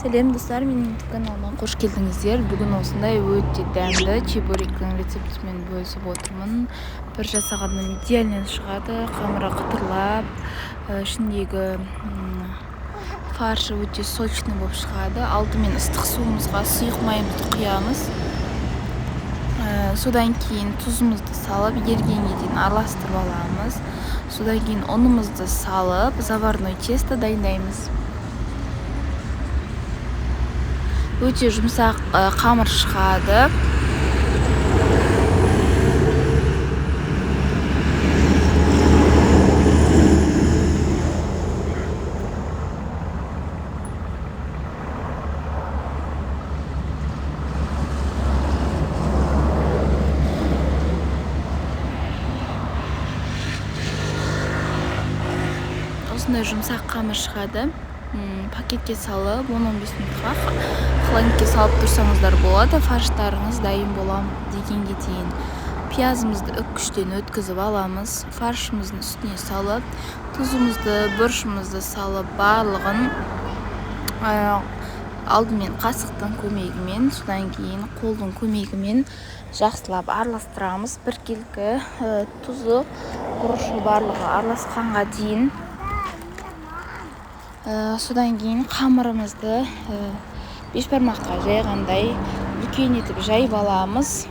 Сәлем достар, менің YouTube каналыма қош келдіңіздер. Бүгін осындай өте дәмді чебуректің рецептімен бөлісіп отырмын. Бір жасағаннан идеальный шығады, қамыры қытырлап, ішіндегі фаршы өте сочный болып шығады. Алдымен ыстық суымызға сұйық майымызды құямыз. Содан кейін тұзымызды салып, ергенге дейін араластырып аламыз. Содан кейін ұнымызды салып, заварной тесто дайындаймыз. Өте жұмсақ қамыр шығады. Осындай жұмсақ қамыр шығады. Пакетке салып 10-15 минутқа холодильникке салып тұрсаңыздар болады. Фарштарыңыз дайын болам дегенге дейін пиязымызды үккіштен өткізіп аламыз. Фаршымыздың үстіне салып, тұзымызды, бұрышымызды салып, барлығын алдымен қасықтың көмегімен, содан кейін қолдың көмегімен жақсылап араластырамыз. Біркелкі тұзы, бұрышы барлығы араласқанға дейін. Содан кейін қамырымызды бешбармаққа жайғандай үлкен етіп жайып аламыз.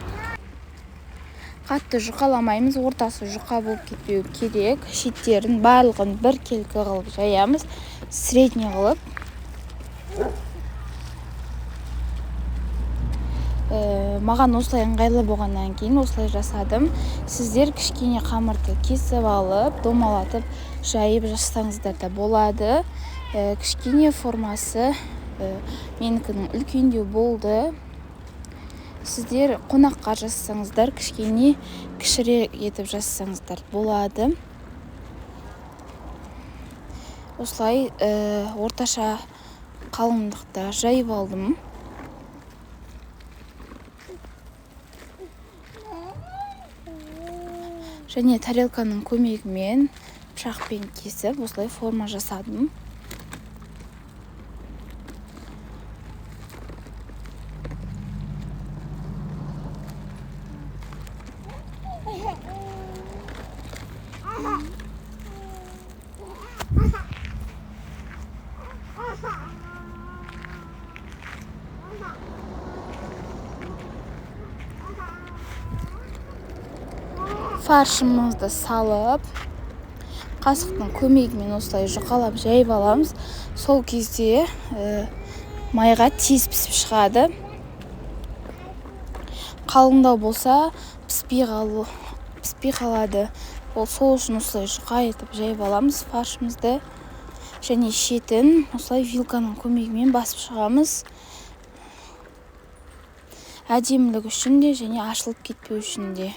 Қатты жұқаламаймыз, ортасы жұқа болып кетпеу керек. Шеттерін барлығын біркелкі қылып жаямыз, средний қылып. Маған осылай ыңғайлы болғаннан кейін осылай жасадым. Сіздер кішкене қамырды кесіп алып, домалатып жайып жасаңыздар да болады. Кішкене формасы менікінің үлкендеу болды. Сіздер қонаққа жасасаңыздар, кішкене кішірек етіп жасасаңыздар болады. Осылай орташа қалыңдықта жайып алдым. Және тарелканың көмегімен пышақпен кесіп, осылай форма жасадым. Фаршымызды салып, қасықтың көмегімен осылай жұқалап жайып аламыз. Сол кезде майға тез пісіп шығады. Қалыңдау болса піспей қалады. Сол үшін осылай жұқа етіп жайып аламыз фаршымызды. Және шетін осылай вилканың көмегімен басып шығамыз. Әдемілік үшін де және ашылып кетпеу үшін де.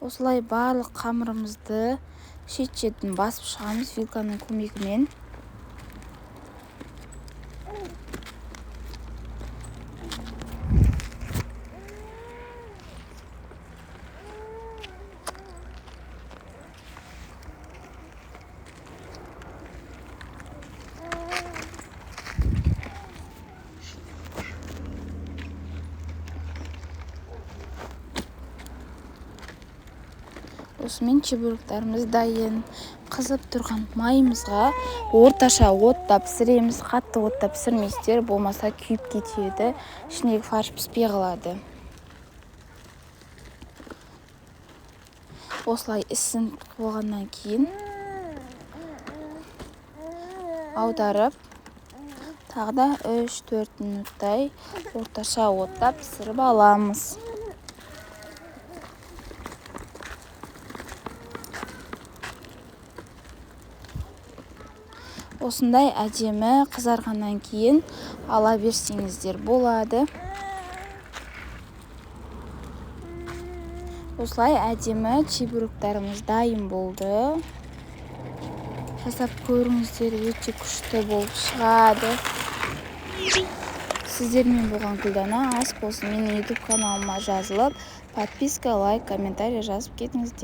Осылай барлық қамырымызды шет-шетін басып шығамыз вилканың көмегімен. Осымен чебуректарымыз дайын. Қызып тұрған майымызға орташа отта пісіреміз. Қатты отта пісірмейсіздер, болмаса күйіп кетеді. Ішіндегі фарш піспей қалады. Осылай ісін болғаннан кейін аударып, тағы да 3-4 минуттай орташа отта пісіріп аламыз. Осындай әдемі қызарғаннан кейін ала берсеңіздер болады. Осылай әдемі чебуректарымыз дайын болды. Жасап көріңіздер, өте күшті болып шығады. Сіздермен болған Гүлдана ас болсын. Менің YouTube каналыма жазылып, подписка, лайк, комментарий жазып кетіңіздер.